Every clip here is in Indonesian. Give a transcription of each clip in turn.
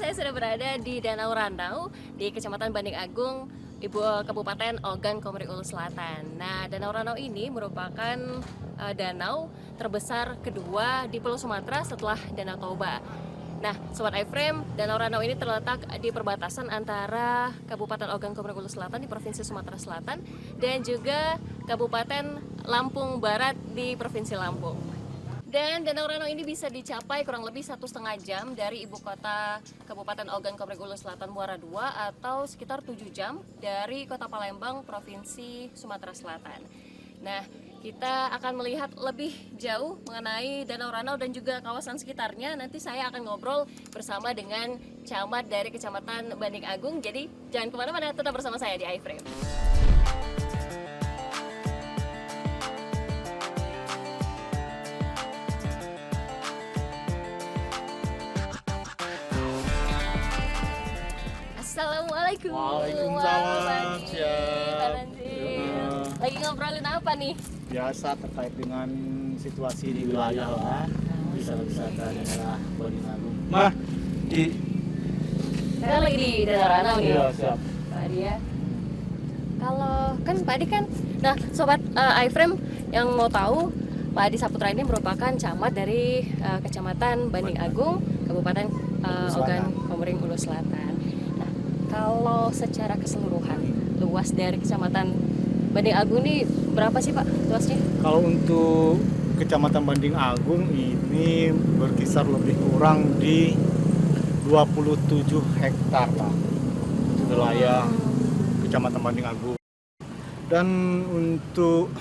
saya sudah berada di Danau Randau di Kecamatan Banding Agung, Kabupaten Ogan Komering Ulu Selatan. Nah, Danau Randau ini merupakan danau terbesar kedua di Pulau Sumatera setelah Danau Toba. Nah, Sobat iFrame, Danau Randau ini terletak di perbatasan antara Kabupaten Ogan Komering Ulu Selatan di Provinsi Sumatera Selatan dan juga Kabupaten Lampung Barat di Provinsi Lampung. Dan Danau Randau ini bisa dicapai kurang lebih 1,5 jam dari ibu kota Kabupaten Ogan Komering Ulu Selatan Muara II atau sekitar 7 jam dari kota Palembang, Provinsi Sumatera Selatan. Nah, kita akan melihat lebih jauh mengenai Danau Randau dan juga kawasan sekitarnya. Nanti saya akan ngobrol bersama dengan camat dari Kecamatan Banding Agung. Jadi jangan kemana-mana, tetap bersama saya di iFrame. Assalamualaikum. Waalaikumsalam. Pak Nanzil. Lagi ngobrolin apa nih? Biasa terkait dengan situasi di wilayah lah, wisata-wisata daerah Banding Agung. Mah, Saya lagi di Danau Randau nih. Iya, siap. Pak Adi ya. Kalau kan Pak Adi kan, nah sobat iFrame yang mau tahu, Pak Adi Saputra ini merupakan camat dari Kecamatan Banding Agung, Kabupaten Ogan Komering Ulu Selatan. Nah, kalau secara keseluruhan luas dari Kecamatan Banding Agung ini berapa sih Pak luasnya? Kalau untuk Kecamatan Banding Agung ini berkisar lebih kurang di 27 hektar lah wilayah Kecamatan Banding Agung. Dan untuk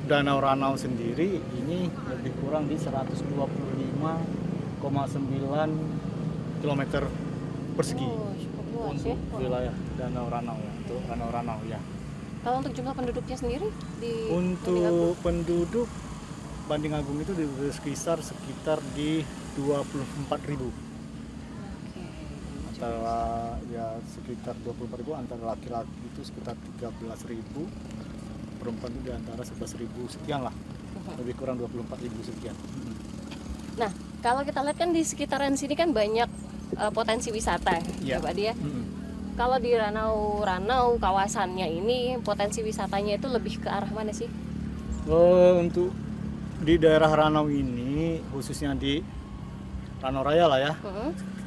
Danau Randau sendiri ini lebih kurang di 125,9 km persegi Cukup luas ya. untuk wilayah Danau Randau ya, untuk Danau Randau ya. Kalau untuk jumlah penduduknya sendiri di Banding Agung? Untuk penduduk Banding Agung itu sekitar di 24.000. Oke. Antara ya sekitar 24.000, antara laki-laki itu sekitar 13.000, perempuan itu di antara 11.000 sekian lah. Lebih kurang 24.000 sekian. Nah, kalau kita lihat kan di sekitaran sini kan banyak potensi wisata ya Iya. Pak Dia. Kalau di Randau kawasannya ini potensi wisatanya itu lebih ke arah mana sih? Untuk di daerah Randau ini, khususnya di Randau Raya lah ya.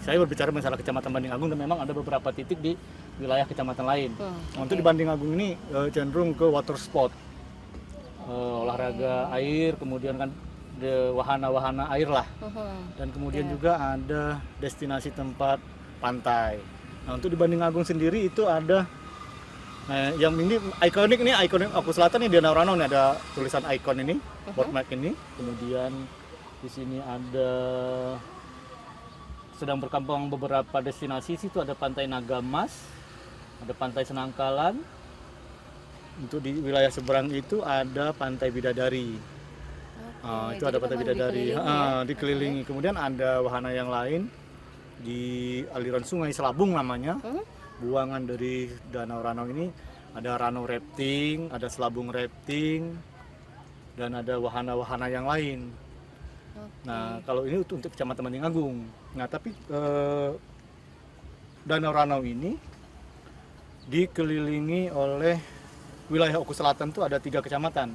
Saya berbicara masalah Kecamatan Banding Agung dan memang ada beberapa titik di wilayah kecamatan lain. Untuk di Banding Agung ini cenderung ke water sport, olahraga air, kemudian kan wahana-wahana air lah. Dan kemudian juga ada destinasi tempat pantai. Nah, untuk di Banding Agung sendiri itu ada yang ini ikonik Oku Selatan nih, Danau Randau nih, ada tulisan ikon ini, boardmark ini. Kemudian di sini ada sedang berkembang beberapa destinasi. Situ ada Pantai Nagamas, ada Pantai Senangkalan. Untuk di wilayah seberang itu ada Pantai Bidadari. Itu ada Pantai Bidadari dikelilingi. Kemudian ada wahana yang lain di aliran sungai Selabung namanya. Buangan dari Danau Randau ini ada Randau Rafting, ada Selabung Rafting, dan ada wahana-wahana yang lain. Nah, kalau ini untuk Kecamatan Banding Agung. Nah, tapi Danau Randau ini dikelilingi oleh wilayah Oku Selatan, itu ada 3 kecamatan: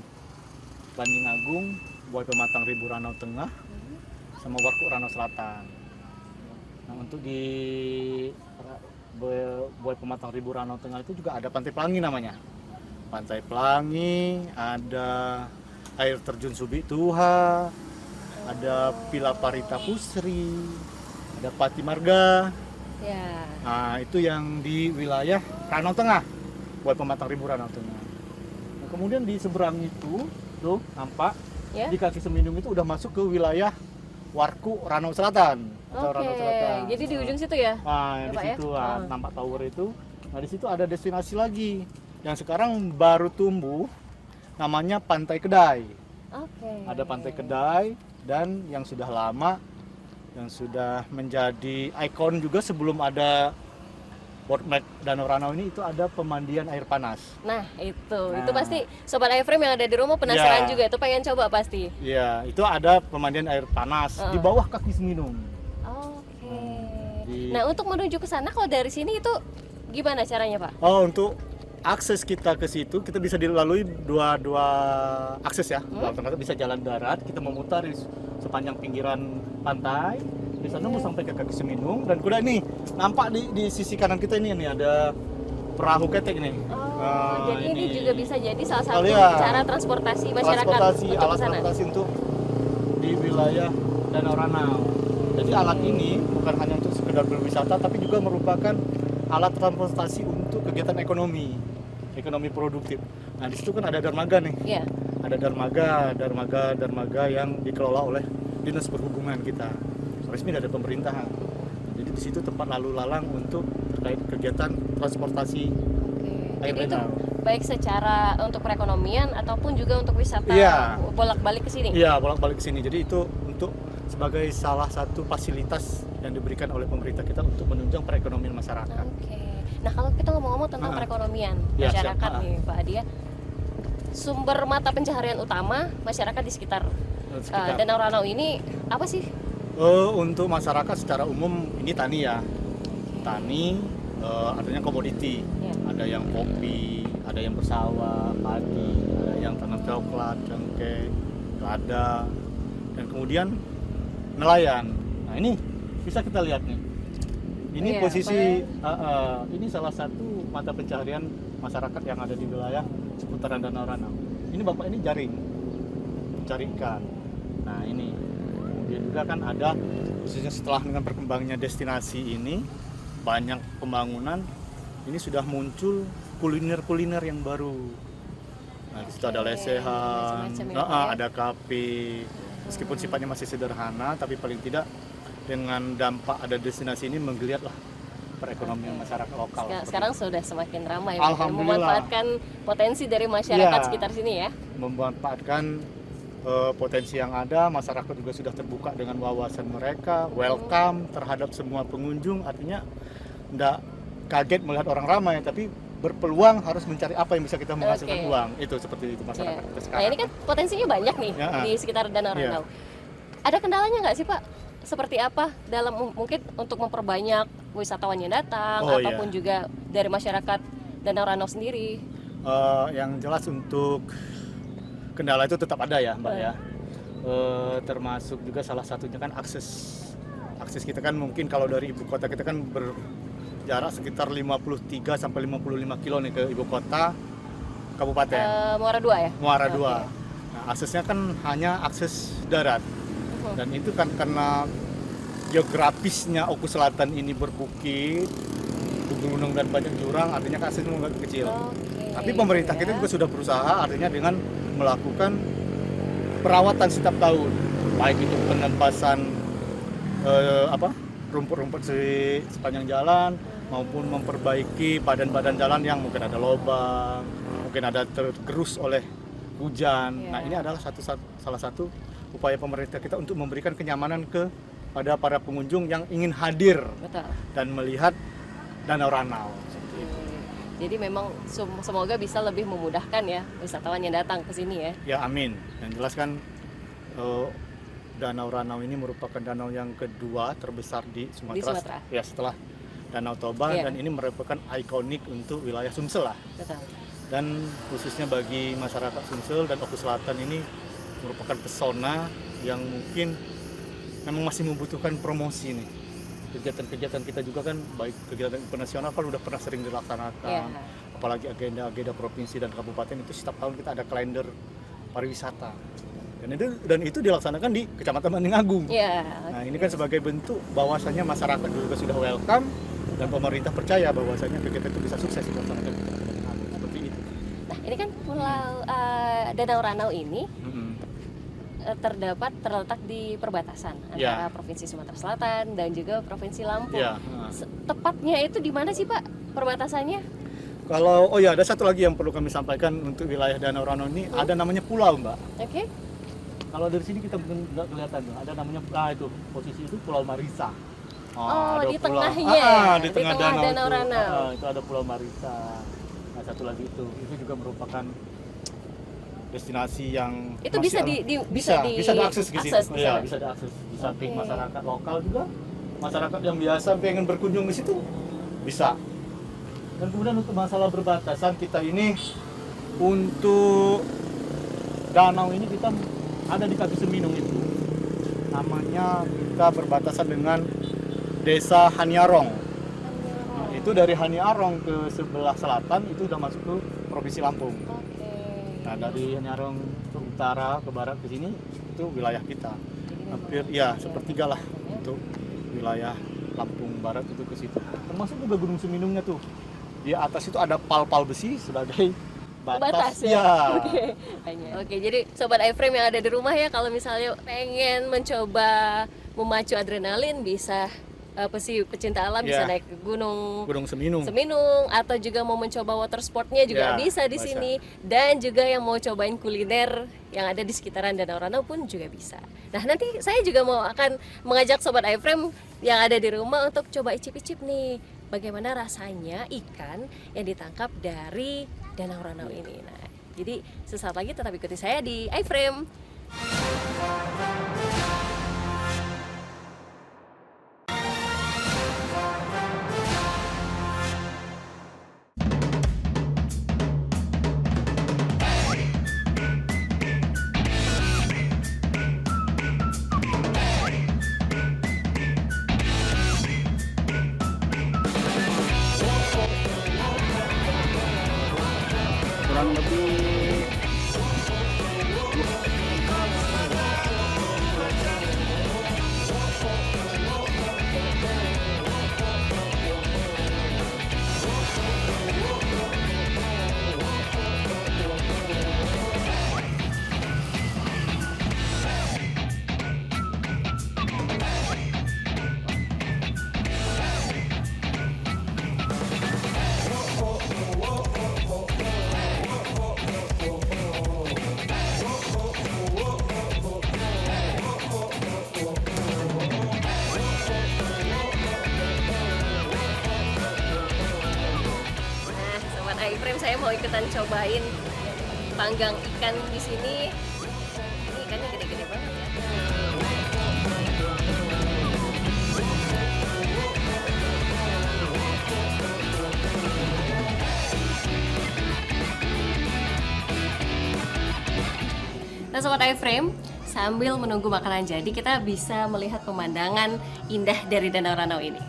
Banding Agung, Buai Pematang Ribu Randau Tengah, sama Warku Randau Selatan. Nah, untuk di Buai Pematang Ribu Randau Tengah itu juga ada Pantai Pelangi namanya. Pantai Pelangi, ada air terjun Subi Tuha, ada Pila Parita Pusri, ada Pati Marga. Ya. Nah, itu yang di wilayah Randau Tengah, Buai Pematang Ribu Randau Tengah. Nah, kemudian di seberang itu tuh nampak di kaki Semindung itu udah masuk ke wilayah Warku Randau Selatan. Oke. Jadi di ujung situ ya? Nah, di situ nampak tower itu. Nah, di situ ada destinasi lagi yang sekarang baru tumbuh, namanya Pantai Kedai. Oke. Ada Pantai Kedai, dan yang sudah lama, yang sudah menjadi ikon juga sebelum ada boardmark Danau Randau ini, itu ada pemandian air panas. Nah, itu pasti sobat iFrame yang ada di rumah penasaran juga, itu pengen coba pasti. Iya, itu ada pemandian air panas di bawah kaki Seminung. Oke. Nah, untuk menuju ke sana kalau dari sini itu gimana caranya, Pak? Oh, untuk akses kita ke situ kita bisa dilalui dua akses ya. Ternyata bisa jalan darat, kita memutar di sepanjang pinggiran pantai. Di sana mau sampai ke kaki Seminung, dan kuda ini nampak di sisi kanan kita ini ada perahu ketek nih. Jadi ini juga bisa jadi salah satu iya. cara transportasi masyarakat Transportasi, untuk alat ke sana. transportasi untuk di wilayah Danau Ranau. Jadi alat ini bukan hanya untuk sekedar berwisata, tapi juga merupakan alat transportasi untuk kegiatan ekonomi produktif. Nah, di situ kan ada dermaga nih. Iya. Ada dermaga yang dikelola oleh Dinas Perhubungan kita. Resmi dari pemerintahan. Jadi di situ tempat lalu lalang untuk terkait kegiatan transportasi air Jadi itu danau. baik secara untuk perekonomian ataupun juga untuk wisata Iya. bolak-balik ke sini. Iya, bolak-balik ke sini. Jadi itu untuk sebagai salah satu fasilitas yang diberikan oleh pemerintah kita untuk menunjang perekonomian masyarakat. Oke. Nah, kalau kita ngomong-ngomong tentang perekonomian Ya, masyarakat siap. nih, Pak Adia, sumber mata pencaharian utama masyarakat di sekitar Danau Ranau ini apa sih? Untuk masyarakat secara umum ini tani ya. Tani artinya komoditi. Ya. Ada yang kopi, ada yang bersawah, padi, ada yang tanam coklat, cengkeh, lada, dan kemudian nelayan. Nah, ini bisa kita lihat nih. Ini Iya, posisi ini salah satu mata pencaharian masyarakat yang ada di wilayah seputaran Danau Ranau. Ini Bapak ini jaring, mencari ikan. Nah, ini kemudian juga kan ada, khususnya setelah dengan berkembangnya destinasi ini, banyak pembangunan, ini sudah muncul kuliner-kuliner yang baru. Nah, di situ ada lesehan, macam-macam ya, ada kafe, meskipun sifatnya masih sederhana, tapi paling tidak dengan dampak ada destinasi ini menggeliatlah perekonomian masyarakat lokal. Sekarang sudah semakin ramai, Alhamdulillah. memanfaatkan potensi dari masyarakat Iya. sekitar sini ya. Memanfaatkan potensi yang ada, masyarakat juga sudah terbuka dengan wawasan mereka, welcome terhadap semua pengunjung, artinya tidak kaget melihat orang ramai, tapi berpeluang harus mencari apa yang bisa kita menghasilkan uang. Itu seperti itu masyarakat kita sekarang. Nah, ini kan potensinya banyak nih di sekitar Danau Ranau. Ada kendalanya nggak sih, Pak? Seperti apa dalam mungkin untuk memperbanyak wisatawan yang datang ataupun juga dari masyarakat Danau Ranau sendiri? Yang jelas untuk kendala itu tetap ada ya, Mbak ya. Termasuk juga salah satunya kan akses kita kan mungkin kalau dari ibu kota kita kan berjarak sekitar 53 sampai 55 kilo nih ke ibu kota kabupaten. Muara II ya? Muara II. Nah, aksesnya kan hanya akses darat. Dan itu kan karena geografisnya Oku Selatan ini berbukit, gunung dan banyak jurang, artinya aksesnya agak kecil. Tapi pemerintah kita juga sudah berusaha, artinya dengan melakukan perawatan setiap tahun, baik itu penempasan rumput-rumput sepanjang jalan, maupun memperbaiki badan-badan jalan yang mungkin ada lubang, mungkin ada tergerus oleh hujan. Nah, ini adalah salah satu upaya pemerintah kita untuk memberikan kenyamanan kepada para pengunjung yang ingin hadir dan melihat Danau Ranau. Jadi memang semoga bisa lebih memudahkan ya wisatawan yang datang ke sini ya. Ya, amin. Yang jelas kan Danau Ranau ini merupakan danau yang kedua terbesar di Sumatera. Ya, setelah Danau Toba, dan ini merupakan ikonik untuk wilayah Sumsel lah. Betul. Dan khususnya bagi masyarakat Sumsel dan Oku Selatan ini merupakan pesona yang mungkin memang masih membutuhkan promosi nih. Kegiatan-kegiatan kita juga kan, baik kegiatan internasional kan udah pernah sering dilaksanakan, apalagi agenda-agenda provinsi dan kabupaten itu setiap tahun kita ada kalender pariwisata, dan itu dilaksanakan di Kecamatan Banding Agung. Nah, ini kan sebagai bentuk bahwasanya masyarakat juga sudah welcome dan pemerintah percaya bahwasanya kegiatan itu bisa sukses dilaksanakan di Kecamatan Banding Agung, seperti itu. Nah, ini kan pulau Danau Ranau ini terletak di perbatasan antara Provinsi Sumatera Selatan dan juga Provinsi Lampung. Tepatnya itu di mana sih, Pak, perbatasannya? Kalau ada satu lagi yang perlu kami sampaikan untuk wilayah Danau Ranau ini, ada namanya pulau, Mbak. Kalau dari sini kita mungkin nggak kelihatan, ada namanya itu posisi itu Pulau Marisa. Di tengahnya, di tengah Danau Ranau. Itu ada Pulau Marisa. Nah, satu lagi itu juga merupakan destinasi yang itu bisa diakses ke situ. Iya, bisa diakses. Di samping masyarakat lokal juga masyarakat yang biasa pengen berkunjung ke situ bisa. Dan kemudian untuk masalah berbatasan kita ini, untuk danau ini kita ada di kaki Seminung itu. Namanya kita berbatasan dengan Desa Haniarong. Nah, itu dari Haniarong ke sebelah selatan itu udah masuk ke Provinsi Lampung. Oke. Nah, dari Haniarong ke utara ke barat ke sini itu wilayah kita. Jadi Hampir memang ya sepertiga lah untuk wilayah Lampung Barat itu ke situ. Termasuk juga Gunung Seminungnya tuh. Di atas itu ada pal-pal besi sebagai batas. ya. Oke, jadi sobat iFrame yang ada di rumah ya, kalau misalnya pengen mencoba memacu adrenalin bisa pecinta alam bisa Ya. naik ke Gunung Gunung Seminung. Seminung, atau juga mau mencoba water sportnya juga Ya, bisa di bisa. sini, dan juga yang mau cobain kuliner yang ada di sekitaran Danau Ranau pun juga bisa. Nah, nanti saya juga akan mengajak sobat iFrame yang ada di rumah untuk coba icip-icip nih bagaimana rasanya ikan yang ditangkap dari Danau Ranau ini. Nah, jadi sesaat lagi tetap ikuti saya di iFrame. Kurang lebih Nah, sobat iFrame, saya mau ikutan cobain panggang ikan di sini. Ini ikannya gede-gede banget ya. Nah, sobat iFrame, sambil menunggu makanan jadi, kita bisa melihat pemandangan indah dari Danau Ranau ini.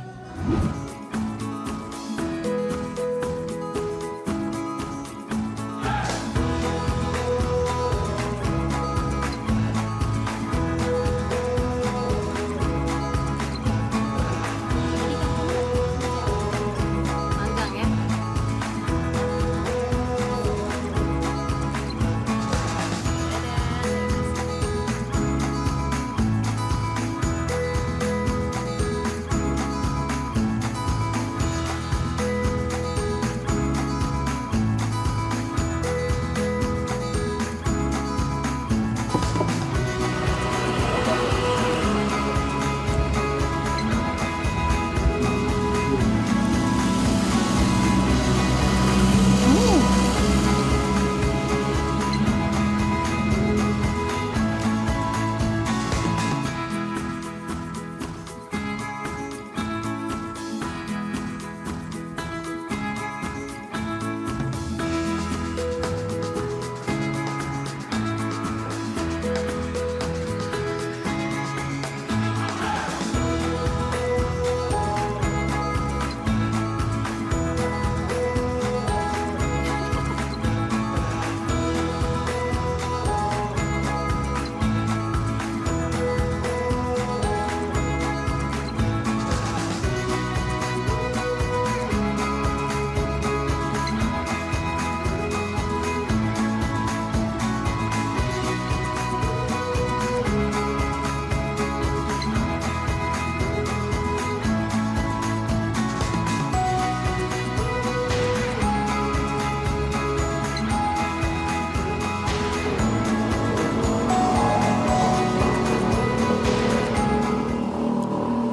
Panggang ya.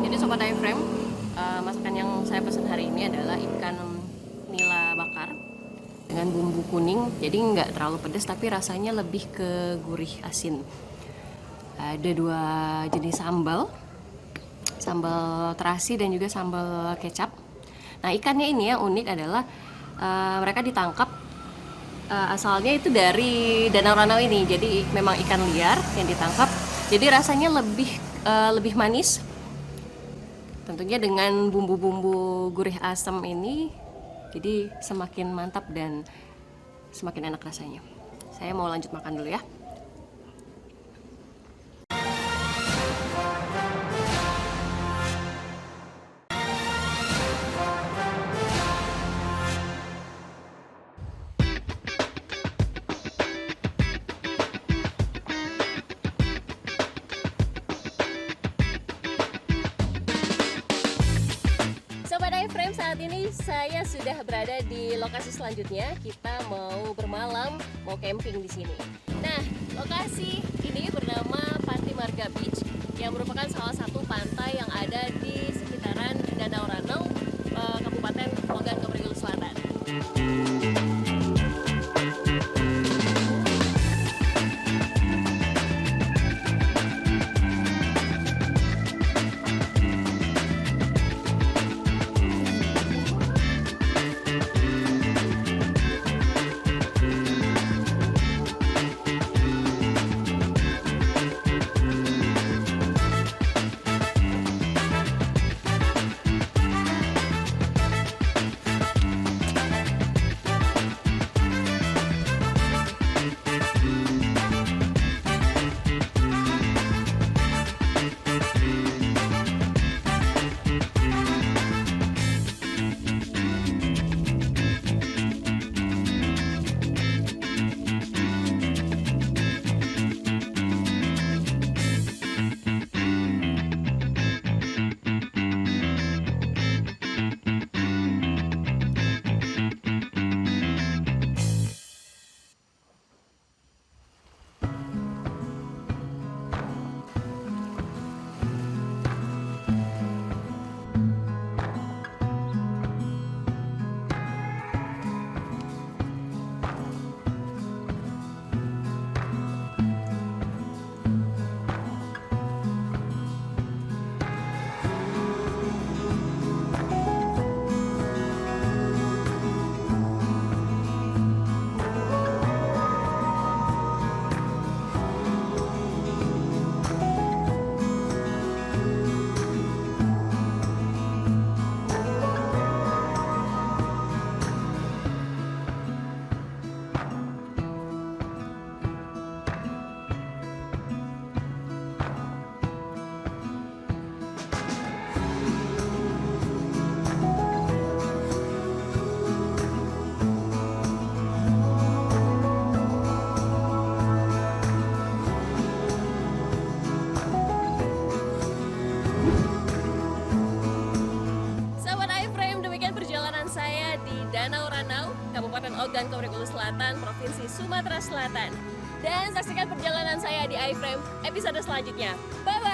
Jadi sobat iFrame, masakan yang saya pesan hari ini adalah ikan nila bakar dengan bumbu kuning. Jadi nggak terlalu pedas tapi rasanya lebih ke gurih asin. Ada 2 jenis sambal. sambal terasi dan juga sambal kecap. Nah, ikannya ini yang unik adalah mereka ditangkap asalnya itu dari Danau Ranau ini. Jadi memang ikan liar yang ditangkap. Jadi rasanya lebih manis. Tentunya dengan bumbu-bumbu gurih asam ini, jadi semakin mantap dan semakin enak rasanya. Saya mau lanjut makan dulu ya. Sobat iFrame, saat ini saya sudah berada di lokasi selanjutnya. Kita mau bermalam, mau camping di sini. Nah, lokasi ini bernama Panti Marga Beach yang merupakan salah satu pantai yang ada di sekitaran Danau Ranau, Kabupaten Ogan Komering Ulu Selatan. Danau Ranau, Kabupaten Ogan Komering Ulu Selatan, Provinsi Sumatera Selatan. Dan saksikan perjalanan saya di iFrame episode selanjutnya. Bye-bye!